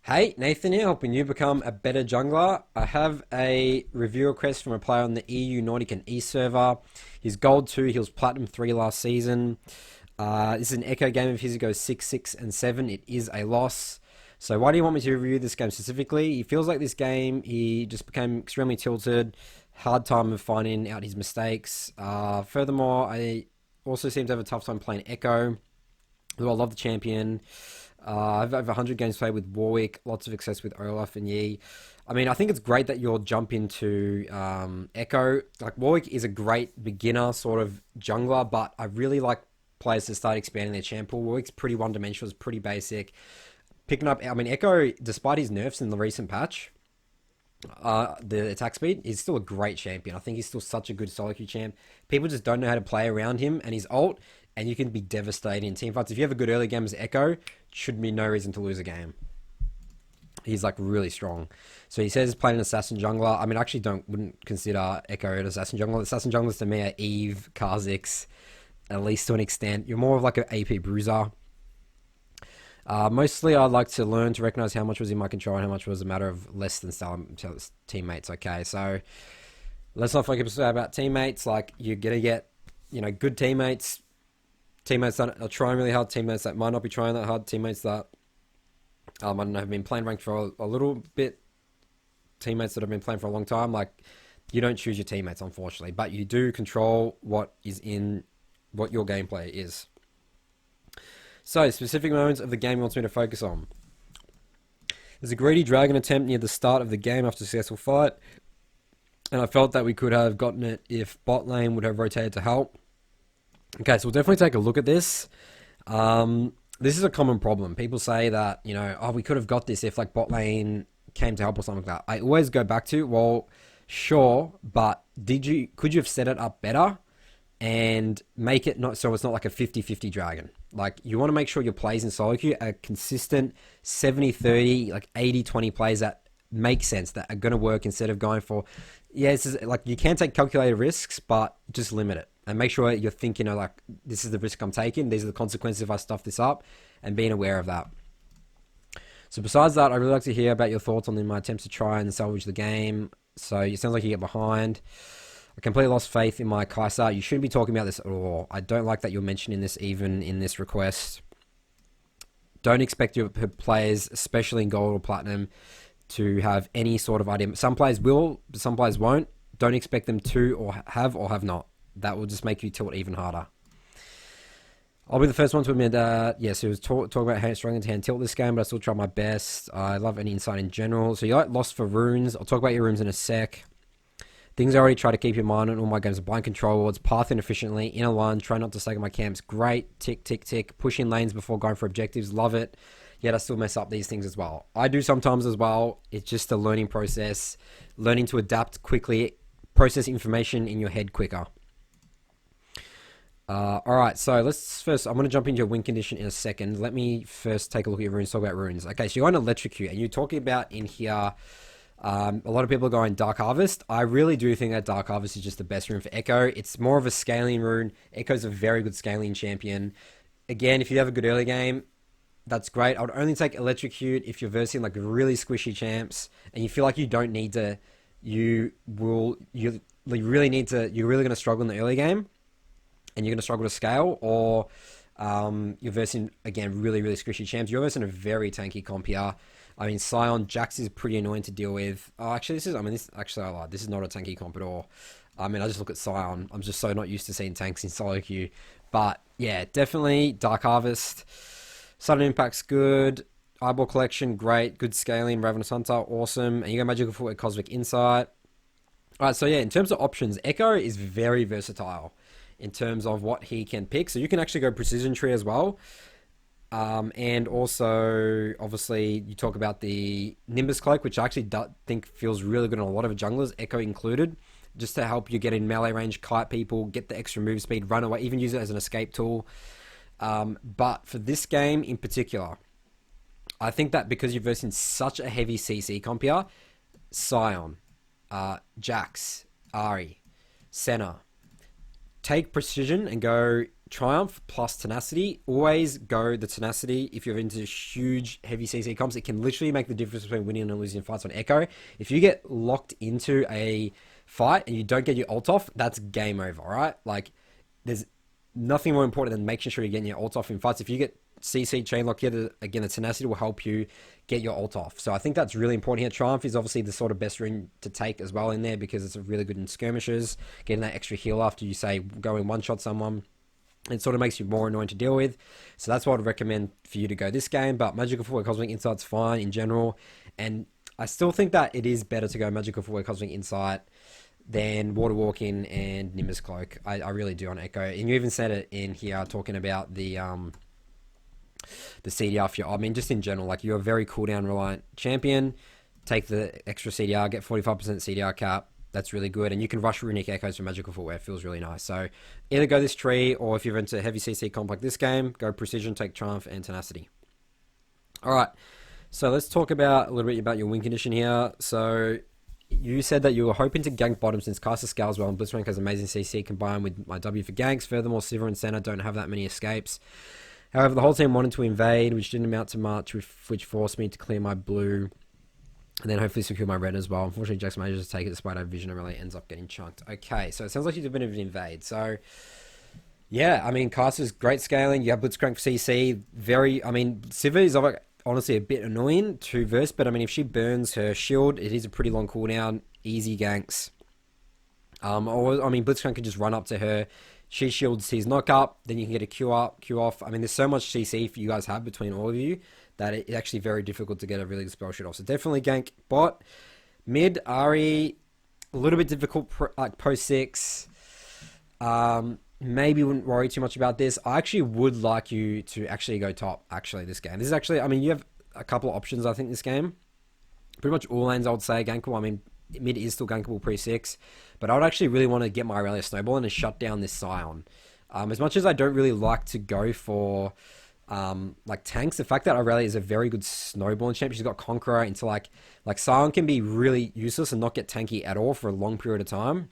Hey, Nathan here, helping you become a better jungler. I have a review request from a player on the EU Nordic and East server. He's Gold 2, he was Platinum 3 last season. This is an Ekko game of his. He goes 6, 6, and 7. It is a loss. So why do you want me to review this game specifically? He feels like this game, he just became extremely tilted. Hard time of finding out his mistakes. Furthermore, I also seem to have a tough time playing Ekko, though I love the champion. I've over 100 games played with Warwick, lots of success with Olaf and Yi. I mean, I think it's great that you'll jump into Ekko. Like, Warwick is a great beginner sort of jungler, but I really like players to start expanding their champ pool. Warwick's pretty one-dimensional, it's pretty basic. Picking up, I mean, Ekko, despite his nerfs in the recent patch, the attack speed, he's still a great champion. I think he's still such a good solo queue champ. People just don't know how to play around him and his ult, and you can be devastating in team fights. If you have a good early game as Ekko, should be no reason to lose a game. He's like really strong. So he says playing an assassin jungler. I mean, I actually wouldn't consider Ekko an assassin jungler. Assassin junglers to me are Eve, Kha'Zix, at least to an extent. You're more of like an AP bruiser. Mostly, I like to learn to recognize how much was in my control and how much was a matter of less than stellar teammates. Okay, so let's not focus about teammates. Like, you're gonna get, good teammates, teammates that are trying really hard, teammates that might not be trying that hard, teammates that I don't know, have been playing ranked for a little bit, teammates that have been playing for a long time. Like, you don't choose your teammates, unfortunately, but you do control what your gameplay is. So, specific moments of the game he wants me to focus on. There's a greedy dragon attempt near the start of the game after a successful fight, and I felt that we could have gotten it if bot lane would have rotated to help. Okay, so we'll definitely take a look at this. This is a common problem. People say that, oh, we could have got this if like bot lane came to help or something like that. I always go back to, well, sure, but could you have set it up better and make it not so it's not like a 50-50 dragon? Like, you want to make sure your plays in solo queue are consistent 70-30, like 80-20 plays that make sense, that are going to work, instead of going for, this is like, you can take calculated risks, but just limit it. And make sure you're thinking, like, this is the risk I'm taking, these are the consequences if I stuff this up, and being aware of that. So besides that, I'd really like to hear about your thoughts on my attempts to try and salvage the game. So it sounds like you get behind. I completely lost faith in my Kai'Sa. You shouldn't be talking about this at all. I don't like that you're mentioning this even in this request. Don't expect your players, especially in gold or platinum, to have any sort of idea. Some players will, but some players won't. Don't expect them to or have not. That will just make you tilt even harder. I'll be the first one to admit that, yes, it was talking about struggling to hand tilt this game, but I still try my best. I love any insight in general. So you like lost for runes. I'll talk about your runes in a sec. Things I already try to keep in mind in all my games are blind control wards, pathing efficiently, inner line, try not to stagger my camps. Great, tick, tick, tick. Pushing lanes before going for objectives, love it. Yet I still mess up these things as well. I do sometimes as well. It's just a learning process, learning to adapt quickly, process information in your head quicker. Alright, so I'm going to jump into your win condition in a second. Let me first take a look at your runes, talk about runes. Okay, so you're on Electrocute, and you're talking about in here, a lot of people are going Dark Harvest. I really do think that Dark Harvest is just the best rune for Ekko. It's more of a scaling rune. Ekko's a very good scaling champion. Again, if you have a good early game, that's great. I would only take Electrocute if you're versing like really squishy champs, and you feel like you don't need to, you're really going to struggle in the early game, and you're going to struggle to scale, or you're versing, again, really, really squishy champs. You're versing a very tanky comp here. I mean, Sion, Jax is pretty annoying to deal with. Oh, actually, I lied. This is not a tanky comp at all. I mean, I just look at Sion. I'm just so not used to seeing tanks in solo queue. But, yeah, definitely Dark Harvest. Sudden Impact's good. Eyeball Collection, great. Good scaling. Ravenous Hunter, awesome. And you got Magical Footwear, Cosmic Insight. Alright, so yeah, in terms of options, Ekko is very versatile in terms of what he can pick. So you can actually go Precision Tree as well. And also, obviously, you talk about the Nimbus Cloak, which I actually think feels really good on a lot of junglers, Ekko included, just to help you get in melee range, kite people, get the extra move speed, run away, even use it as an escape tool. But for this game in particular, I think that because you're versing such a heavy CC comp here, Sion, Jax, Ari, Senna, take precision and go Triumph plus tenacity. Always go the tenacity if you're into huge heavy CC comps. It can literally make the difference between winning and losing fights on Ekko. If you get locked into a fight and you don't get your ult off, that's game over, alright? Like, there's nothing more important than making sure you're getting your ult off in fights. If you get CC chain lock here, again, the tenacity will help you get your ult off. So I think that's really important here. Triumph is obviously the sort of best rune to take as well in there because it's really good in skirmishes, getting that extra heal after you say go and one-shot someone. It sort of makes you more annoying to deal with. So that's what I'd recommend for you to go this game. But Magical Footwear Cosmic Insight's fine in general. And I still think that it is better to go Magical Footwear Cosmic Insight than Water Walking and Nimbus Cloak. I really do on Ekko. And you even said it in here talking about the CDR for your... I mean, just in general, like, you're a very cooldown reliant champion. Take the extra CDR, get 45% CDR cap. That's really good. And you can rush Runic Echoes for Magical Footwear. It feels really nice. So either go this tree, or if you're into heavy CC comp like this game, go Precision, take Triumph and Tenacity. Alright, so let's talk about a little bit about your win condition here. So you said that you were hoping to gank bottom since Caster scales well and Blitzcrank has amazing CC combined with my W for ganks. Furthermore, Sivir and Senna don't have that many escapes. However, the whole team wanted to invade, which didn't amount to much, which forced me to clear my blue and then hopefully secure my red as well. Unfortunately, Jax manages to take it despite our vision and really ends up getting chunked. Okay, so it sounds like you did a bit of an invade. So, yeah, I mean, Caster's great scaling. You have Blitzcrank for CC. I mean, Sivir is honestly a bit annoying to verse, but I mean, if she burns her shield, it is a pretty long cooldown. Easy ganks. Or, I mean, Blitzcrank can just run up to her. She shields his knock up, then you can get a Q up, Q off. I mean, there's so much CC for you guys have between all of you that it's actually very difficult to get a really good spell shot off. So definitely gank bot. Mid, Ari, a little bit difficult like post 6. Maybe wouldn't worry too much about this. I actually would like you to actually go top, actually, this game. This is actually, I mean, you have a couple of options, I think, this game. Pretty much all lanes, I would say, gankable. I mean, mid is still gankable pre-6, but I would actually really want to get my Aurelia Snowball and shut down this Scion. As much as I don't really like to go for like tanks, the fact that Aurelia is a very good snowballing champ, she's got Conqueror into like Scion can be really useless and not get tanky at all for a long period of time.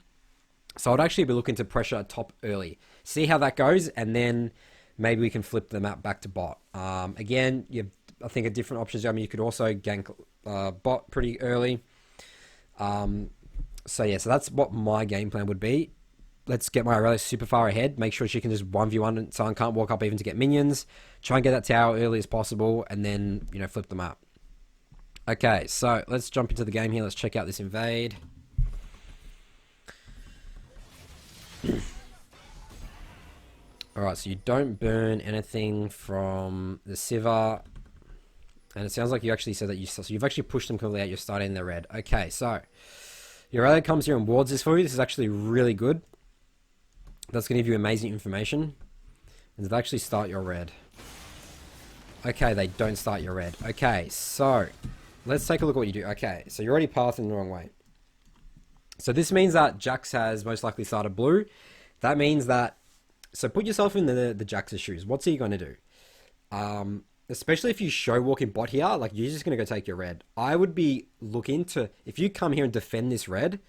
So I'd actually be looking to pressure top early, see how that goes, and then maybe we can flip the map back to bot. Again, you have, I think, a different options. I mean, you could also gank bot pretty early. So yeah, so that's what my game plan would be. Let's get my Aurelia super far ahead. Make sure she can just 1v1 and someone can't walk up even to get minions. Try and get that tower early as possible, and then, you know, flip them up. Okay, so let's jump into the game here. Let's check out this invade. Alright, so you don't burn anything from the Sivir. And it sounds like you actually said that so you've actually pushed them completely out. You're starting in the red. Okay, so your Aurelia comes here and wards this for you. This is actually really good. That's going to give you amazing information. And they actually start your red. Okay, they don't start your red. Okay, so let's take a look at what you do. Okay, so you're already pathing the wrong way. So this means that Jax has most likely started blue. That means that... So put yourself in the Jax's shoes. What's he going to do? Especially if you show walking bot here, like, you're just going to go take your red. I would be looking to... If you come here and defend this red,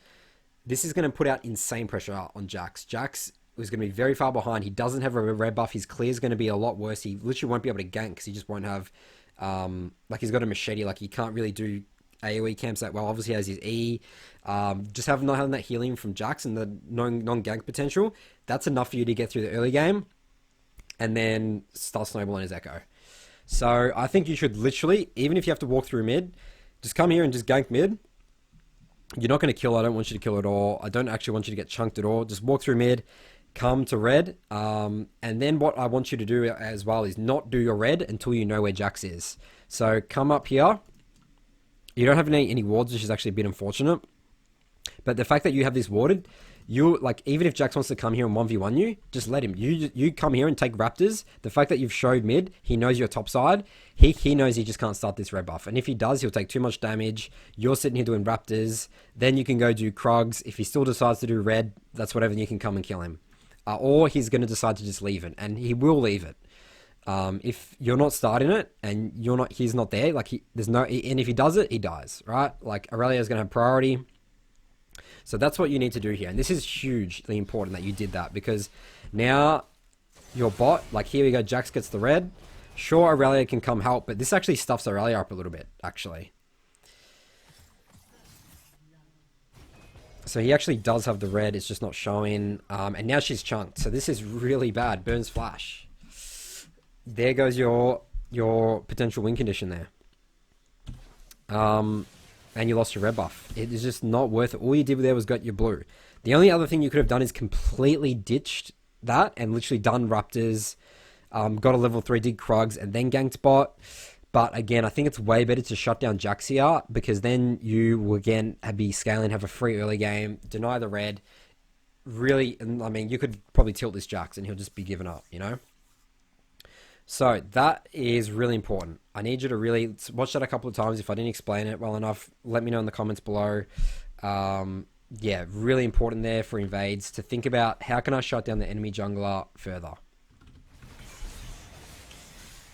this is going to put out insane pressure on Jax. Jax is going to be very far behind. He doesn't have a red buff. His clear is going to be a lot worse. He literally won't be able to gank because he just won't have... like, he's got a machete. Like, he can't really do AoE camps that well. Obviously, he has his E. Just not having that healing from Jax and the non-gank potential, that's enough for you to get through the early game and then start snowballing his Ekko. So I think you should literally, even if you have to walk through mid, just come here and just gank mid. You're not going to kill. I don't want you to kill at all. I don't actually want you to get chunked at all. Just walk through mid, come to red. And then what I want you to do as well is not do your red until you know where Jax is. So come up here. You don't have any wards, which is actually a bit unfortunate. But the fact that you have this warded, you like, even if Jax wants to come here and 1v1 you, just let him. You come here and take Raptors. The fact that you've showed mid, he knows your top side. He knows he just can't start this red buff. And if he does, he'll take too much damage. You're sitting here doing Raptors. Then you can go do Krugs. If he still decides to do red, that's whatever, you can come and kill him. Or he's going to decide to just leave it. And he will leave it. If you're not starting it and he's not there, like, and if he does it, he dies, right? Like, Aurelia is going to have priority. So that's what you need to do here. And this is hugely important that you did that, because now your bot, like here we go, Jax gets the red. Sure, Aurelia can come help, but this actually stuffs Aurelia up a little bit, actually. So he actually does have the red, it's just not showing. And now she's chunked. So this is really bad. Burns flash. There goes your potential win condition there. And you lost your red buff. It is just not worth it. All you did there was got your blue. The only other thing you could have done is completely ditched that and literally done Raptors, got a level 3, did Krugs, and then ganked bot. But again, I think it's way better to shut down Jax here, because then you will again be scaling, have a free early game, deny the red. Really, I mean, you could probably tilt this Jax and he'll just be given up, you know? So that is really important. I need you to really watch that a couple of times. If I didn't explain it well enough, let me know in the comments below. Yeah, really important there for invades to think about, how can I shut down the enemy jungler further?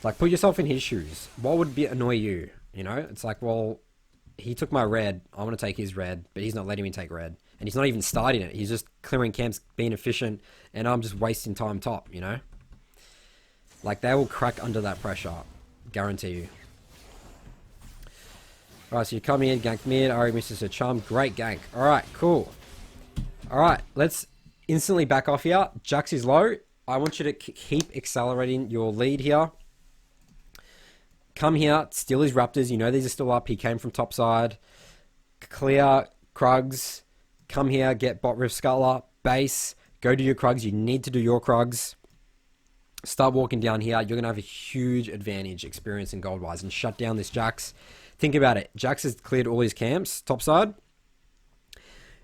Like, put yourself in his shoes. What would annoy you? You know, it's like, well, he took my red. I want to take his red, but he's not letting me take red. And he's not even starting it. He's just clearing camps, being efficient, and I'm just wasting time top, you know? Like, they will crack under that pressure. Guarantee you. Alright, so you come in, gank mid. Ari misses her charm. Great gank. Alright, cool. Alright, let's instantly back off here. Jax is low. I want you to keep accelerating your lead here. Come here, steal his Raptors. You know these are still up. He came from top side. Clear Krugs. Come here, get bot Rift Scuttler. Base. Go do your Krugs. You need to do your Krugs. Start walking down here. You're going to have a huge advantage experience and gold-wise, and shut down this Jax. Think about it. Jax has cleared all his camps, topside.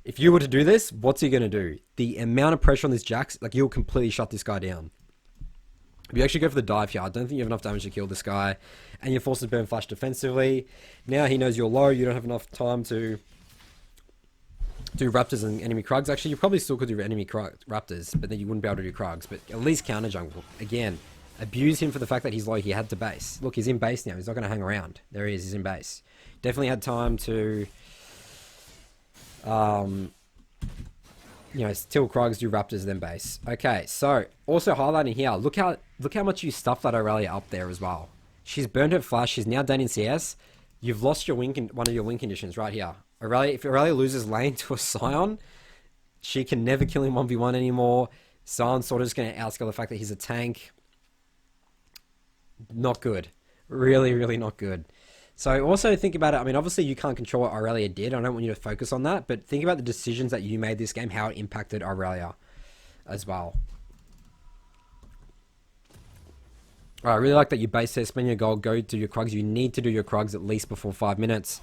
If you were to do this, what's he going to do? The amount of pressure on this Jax, like, you'll completely shut this guy down. If you actually go for the dive here, I don't think you have enough damage to kill this guy, and you're forced to burn flash defensively. Now he knows you're low. You don't have enough time to do Raptors and enemy Krugs. Actually, you probably still could do enemy Raptors, but then you wouldn't be able to do Krugs. But at least counter jungle. Again, abuse him for the fact that he's low. He had to base. Look, he's in base now. He's not going to hang around. There he is. He's in base. Definitely had time to, you know, still Krugs, do Raptors, then base. Okay, so also highlighting here. Look how much you stuffed that Aurelia up there as well. She's burned her flash. She's now done in CS. You've lost your one of your win conditions right here. Aurelia, if Aurelia loses lane to a Scion, she can never kill him 1v1 anymore. Scion's sort of just going to outscale the fact that he's a tank. Not good. Really, really not good. So also think about it. I mean, obviously you can't control what Aurelia did. I don't want you to focus on that. But think about the decisions that you made this game, how it impacted Aurelia as well. All right, I really like that you base there, spend your gold, go do your Krugs. You need to do your Krugs at least before 5 minutes.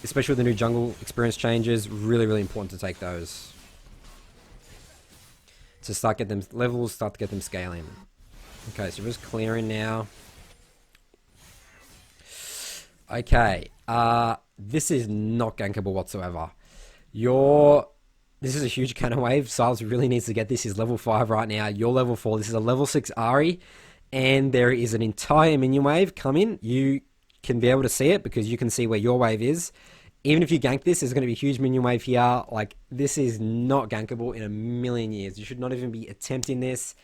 Especially with the new jungle experience changes. Really, really important to take those. To start get them levels, start to get them scaling. Okay, so we're just clearing now. Okay, this is not gankable whatsoever. This is a huge cannon wave. Silas really needs to get this. He's level 5 right now. You're level 4. This is a level 6 Ari. And there is an entire minion wave coming. You can be able to see it because you can see where your wave is. Even if you gank this, there's going to be a huge minion wave here. Like, this is not gankable in a million years. You should not even be attempting this.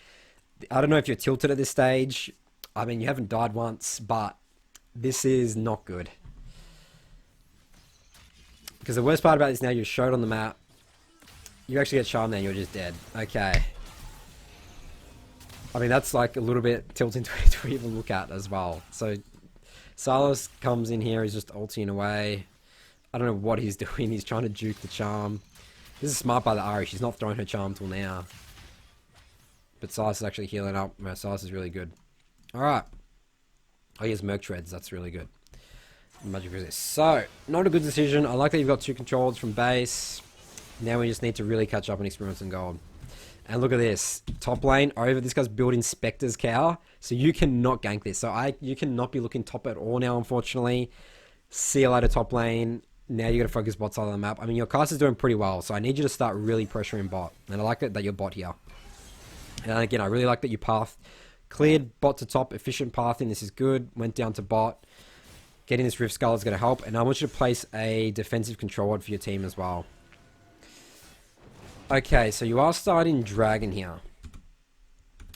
I don't know if you're tilted at this stage. I mean, you haven't died once, but this is not good. Because the worst part about this now, you're showed on the map. You actually get charmed there and you're just dead. Okay. I mean, that's like a little bit tilting to even look at as well. So, Silas comes in here. He's just ulting away. I don't know what he's doing. He's trying to juke the charm. This is smart by the Ari. She's not throwing her charm till now. But Silas is actually healing up. Silas is really good. Alright. Oh, he has Merc Treads. That's really good. Magic Resist. So, not a good decision. I like that you've got 2 controls from base. Now we just need to really catch up on experience and gold. And look at this. Top lane over. This guy's building Spectre's Cow. So you cannot gank this. So you cannot be looking top at all now, unfortunately. See you later, top lane. Now you got to focus bot side of the map. I mean, your cast is doing pretty well. So I need you to start really pressuring bot. And I like that you're bot here. And again, I really like that you path. Cleared bot to top. Efficient pathing. This is good. Went down to bot. Getting this Rift Skull is going to help. And I want you to place a defensive control ward for your team as well. Okay, so you are starting Dragon here.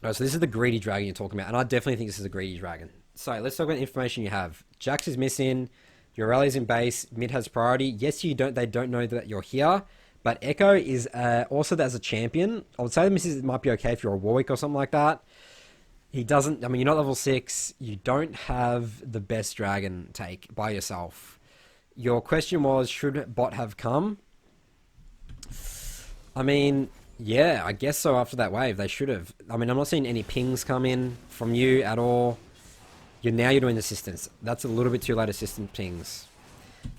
Alright, so this is the greedy dragon you're talking about, and I definitely think this is a greedy dragon. So let's talk about the information you have. Jax is missing. Your rally's in base. Mid has priority. Yes, you don't. They don't know that you're here. But Ekko is also as a champion. I would say the misses might be okay if you're a Warwick or something like that. He doesn't. I mean, you're not level 6. You don't have the best dragon take by yourself. Your question was, should bot have come? I mean, yeah, I guess so. After that wave, they should have. I mean, I'm not seeing any pings come in from you at all. You're doing assistance. That's a little bit too late. Assistant pings.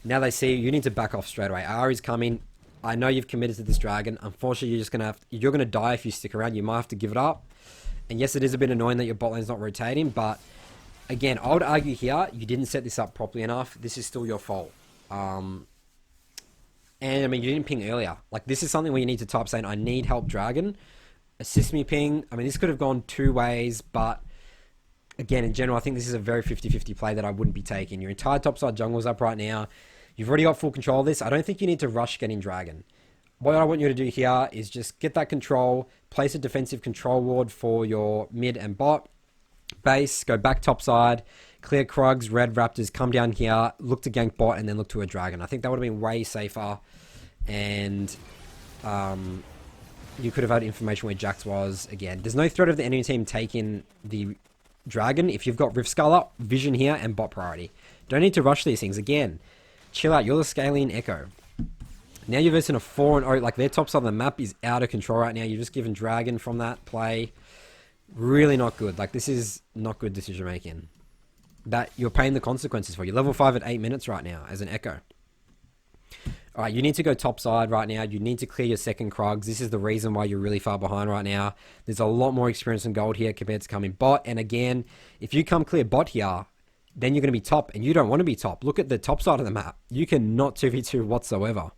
Now they see you need to back off straight away. Ari's coming. I know you've committed to this dragon. Unfortunately, you're gonna die if you stick around. You might have to give it up. And yes, it is a bit annoying that your bot lane's not rotating, but again, I would argue here you didn't set this up properly enough. This is still your fault. And I mean, you didn't ping earlier. Like, this is something where you need to type saying, I need help, dragon. Assist me ping. I mean, this could have gone two ways, but again, in general, I think this is a very 50-50 play that I wouldn't be taking. Your entire topside jungle's up right now. You've already got full control of this. I don't think you need to rush getting dragon. What I want you to do here is just get that control, place a defensive control ward for your mid and bot, base, go back topside, clear Krugs, red Raptors, come down here, look to gank bot, and then look to a dragon. I think that would have been way safer, and you could have had information where Jax was. Again, there's no threat of the enemy team taking the dragon. If you've got Rift Sculler, vision here, and bot priority. Don't need to rush these things. Again, chill out. You're the scaling Ekko. Now you're versing a 4-0. Like, their top side of the map is out of control right now. You're just given dragon from that play. Really not good. Like, this is not good decision making. That you're paying the consequences for. You're level 5 at 8 minutes right now as an Ekko. Alright, you need to go top side right now. You need to clear your second Krugs. This is the reason why you're really far behind right now. There's a lot more experience in gold here compared to coming bot. And again, if you come clear bot here, then you're going to be top. And you don't want to be top. Look at the top side of the map. You cannot 2v2 whatsoever.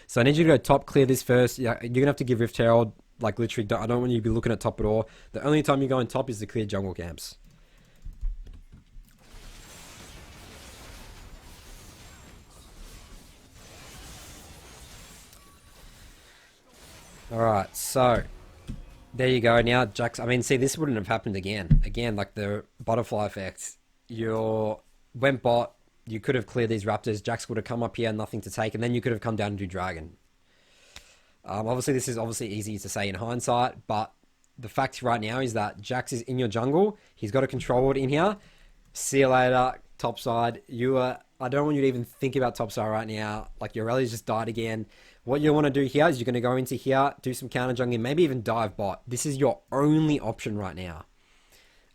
So I need you to go top, clear this first. Yeah, you're going to have to give Rift Herald, like, literally, I don't want you to be looking at top at all. The only time you go in top is to clear jungle camps. Alright, so there you go. Now, Jax, I mean, see, this wouldn't have happened again. Again, like the butterfly effect. You went bot, you could have cleared these Raptors. Jax would have come up here, nothing to take, and then you could have come down and do Dragon. Obviously, this is obviously easy to say in hindsight, but the fact right now is that Jax is in your jungle. He's got a control ward in here. See you later, topside. I don't want you to even think about topside right now. Like, your rally's just died again. What you want to do here is you're going to go into here, do some counter jungling, maybe even dive bot. This is your only option right now.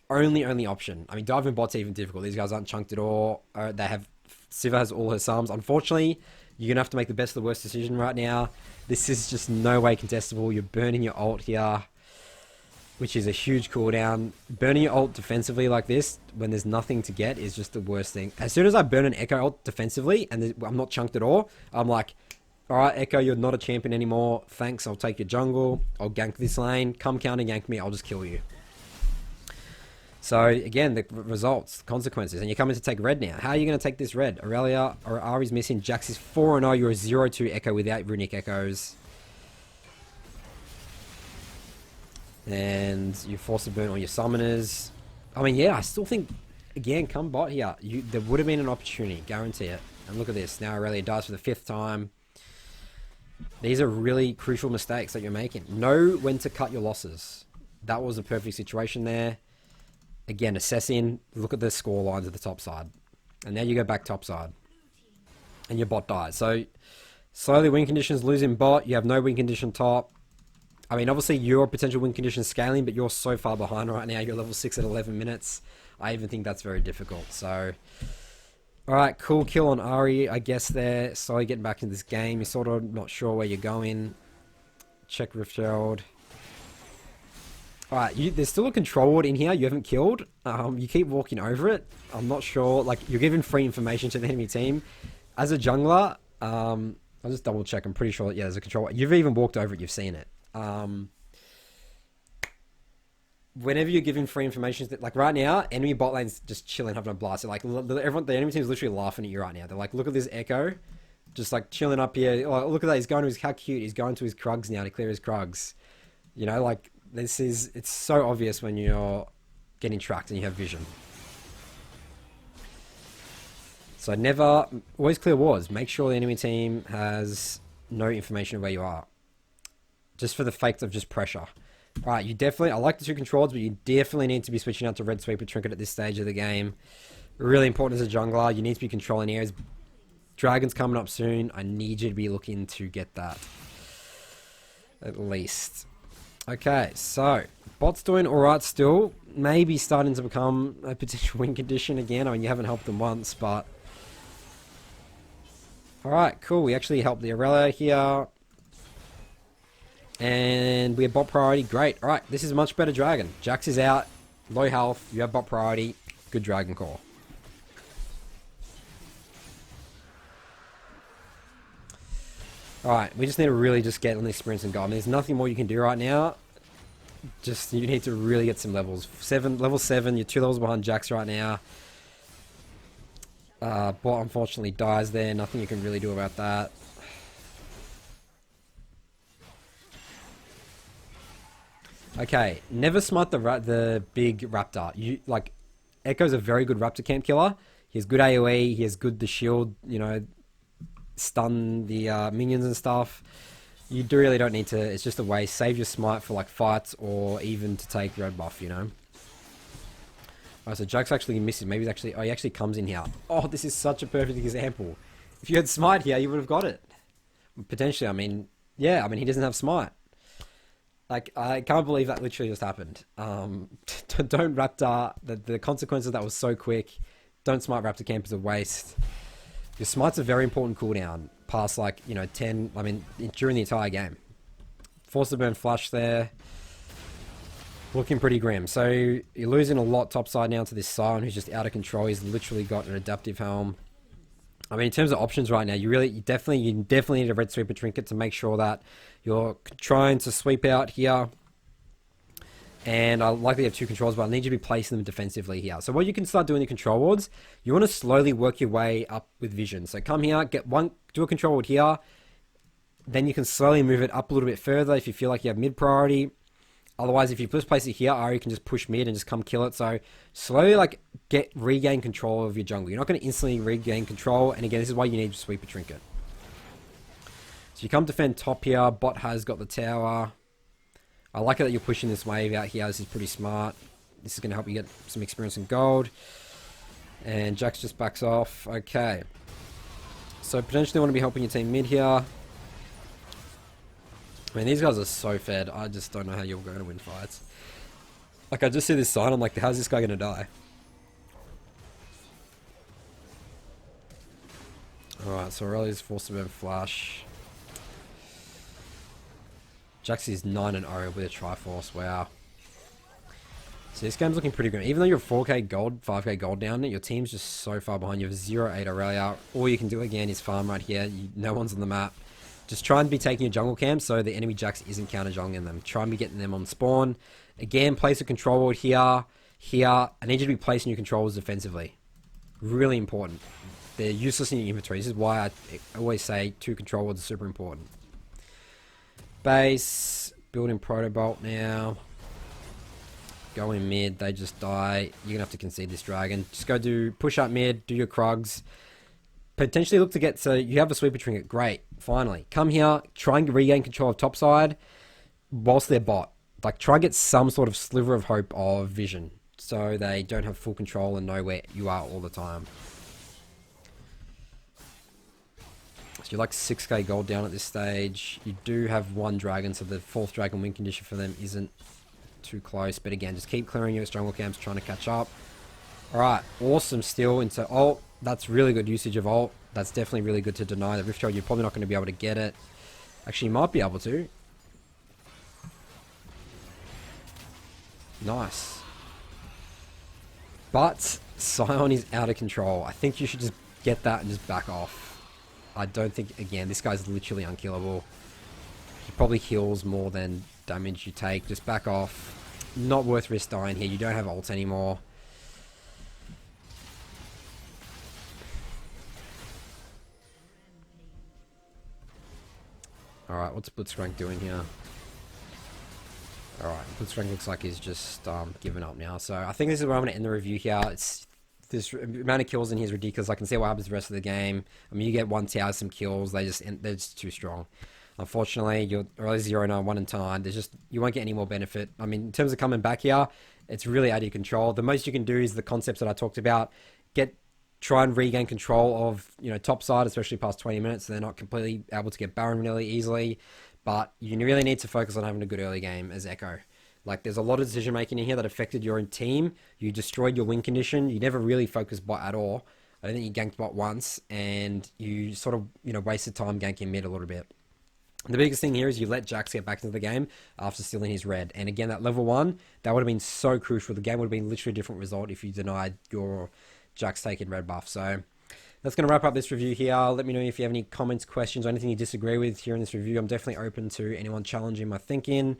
Only option. I mean, diving bot's even difficult. These guys aren't chunked at all. They have... Siva has all her sums. Unfortunately, you're going to have to make the best of the worst decision right now. This is just no way contestable. You're burning your ult here, which is a huge cooldown. Burning your ult defensively like this, when there's nothing to get, is just the worst thing. As soon as I burn an Ekko ult defensively, and I'm not chunked at all, I'm like, alright, Ekko, you're not a champion anymore. Thanks, I'll take your jungle. I'll gank this lane. Come counter gank me, I'll just kill you. So, again, the results, consequences. And you're coming to take red now. How are you going to take this red? Aurelia or Ari's missing. Jax is 4-0. You're a 0-2 Ekko without runic Echoes. And you force to burn all your summoners. I mean, yeah, I still think, again, come bot here. There would have been an opportunity. Guarantee it. And look at this. Now Aurelia dies for the 5th time. These are really crucial mistakes that you're making. Know when to cut your losses. That was a perfect situation there. Again, assessing, look at the score lines at the top side. And now you go back top side. And your bot dies. So, slowly win conditions losing bot. You have no win condition top. I mean, obviously, your potential win condition scaling, but you're so far behind right now. You're level 6 at 11 minutes. I even think that's very difficult. So, alright, cool kill on Ari, I guess there. Slowly getting back into this game. You're sort of not sure where you're going. Check Rift Herald. Alright, there's still a control ward in here you haven't killed. You keep walking over it. I'm not sure. Like, you're giving free information to the enemy team. As a jungler, I'll just double check. I'm pretty sure, yeah, there's a control ward. You've even walked over it. You've seen it. Whenever you're giving free information, like right now, enemy bot lane's just chilling, having a blast. So like, the enemy team's literally laughing at you right now. They're like, look at this Ekko. Just like chilling up here. Oh, look at that. He's going to his, how cute. He's going to his Krugs now to clear his Krugs. You know, like it's so obvious when you're getting tracked and you have vision. So never, always clear wards. Make sure the enemy team has no information of where you are. Just for the fact of just pressure. Alright, you definitely, I like the two controls, but you definitely need to be switching out to Red Sweeper Trinket at this stage of the game. Really important as a jungler. You need to be controlling areas. Dragon's coming up soon. I need you to be looking to get that. At least. Okay, so bot's doing alright still. Maybe starting to become a potential win condition again. I mean, you haven't helped them once, but... Alright, cool. We actually helped the Aurelia here. And we have bot priority. Great. Alright, this is a much better dragon. Jax is out. Low health. You have bot priority. Good dragon core. Alright, we just need to really just get on the experience and go. I mean, there's nothing more you can do right now. Just, you need to really get some levels. Level 7, you're 2 levels behind Jax right now. Bot unfortunately dies there. Nothing you can really do about that. Okay, never smite the big raptor. Ekko's a very good raptor camp killer. He has good AoE, he has good the shield, you know, stun the minions and stuff. You really don't need to, it's just a waste. Save your smite for like fights or even to take road buff, you know. Alright, so Jax actually misses. Maybe he's actually, oh, he actually comes in here. Oh, this is such a perfect example. If you had smite here, you would have got it. Potentially, I mean, yeah, I mean, he doesn't have smite. Like, I can't believe that literally just happened. Don't Raptor, the consequence of that was so quick. Don't smite Raptor camp is a waste. Your smite's a very important cooldown. Past like, you know, 10, I mean, during the entire game. Force to burn flush there. Looking pretty grim. So, you're losing a lot topside now to this Scion who's just out of control. He's literally got an adaptive helm. I mean, in terms of options right now, you definitely need a Red Sweeper Trinket to make sure that you're trying to sweep out here. And I likely have 2 controls, but I need you to be placing them defensively here. So what you can start doing in control wards, you want to slowly work your way up with vision. So come here, do a control ward here. Then you can slowly move it up a little bit further if you feel like you have mid priority. Otherwise, if you just place it here, Ari can just push mid and just come kill it. So slowly, like, regain control of your jungle. You're not going to instantly regain control. And again, this is why you need to sweep a trinket. So you come defend top here. Bot has got the tower. I like it that you're pushing this wave out here. This is pretty smart. This is going to help you get some experience in gold. And Jax just backs off. Okay. So potentially want to be helping your team mid here. I mean, these guys are so fed. I just don't know how you're going to win fights. Like, I just see this sign. I'm like, how's this guy going to die? Alright, so Aurelia's forced to burn flash. Jax is 9-0 with a Triforce. Wow. So this game's looking pretty good. Even though you're 4k gold, 5k gold down, your team's just so far behind. You have 0-8 Aurelia. All you can do again is farm right here. No one's on the map. Just try and be taking your jungle camp so the enemy Jax isn't counter jungling them. Try and be getting them on spawn. Again, place a control ward here, here. I need you to be placing your controls defensively. Really important. They're useless in your inventory. This is why I always say 2 control wards are super important. Base, building Protobolt now. Go in mid, they just die. You're gonna have to concede this dragon. Just go push up mid, do your Krugs. Potentially look to get, so you have a sweeper trinket, great, finally. Come here, try and regain control of topside whilst they're bot. Like, try and get some sort of sliver of hope of vision so they don't have full control and know where you are all the time. So you're like 6k gold down at this stage. You do have 1 dragon, so the 4th dragon win condition for them isn't too close. But again, just keep clearing your jungle camps, trying to catch up. Alright, awesome steal into ult. That's really good usage of ult. That's definitely really good to deny the Rift Shroud. You're probably not going to be able to get it. Actually, you might be able to. Nice. But Scion is out of control. I think you should just get that and just back off. I don't think, again, this guy's literally unkillable. He probably heals more than damage you take. Just back off. Not worth risk dying here. You don't have ult anymore. Alright, what's Blitzcrank doing here? Alright, Blitzcrank looks like he's just given up now. So I think this is where I'm going to end the review here. It's this amount of kills in here is ridiculous. I can see what happens the rest of the game. I mean, you get one tower, some kills. They're just too strong. Unfortunately, you're early 0-9, 1-9. There's just, you won't get any more benefit. I mean, in terms of coming back here, it's really out of your control. The most you can do is the concepts that I talked about. Try and regain control of, top side, especially past 20 minutes. So they're not completely able to get Baron really easily. But you really need to focus on having a good early game as Ekko. Like, there's a lot of decision making in here that affected your own team. You destroyed your win condition. You never really focused bot at all. I don't think you ganked bot once, and you sort of, wasted time ganking mid a little bit. The biggest thing here is you let Jax get back into the game after stealing his red. And again, that level 1, that would have been so crucial. The game would have been literally a different result if you denied your Jax taking red buff. So that's going to wrap up this review here. Let me know if you have any comments, questions, or anything you disagree with here in this review. I'm definitely open to anyone challenging my thinking.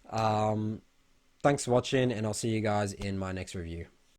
Thanks for watching, and I'll see you guys in my next review.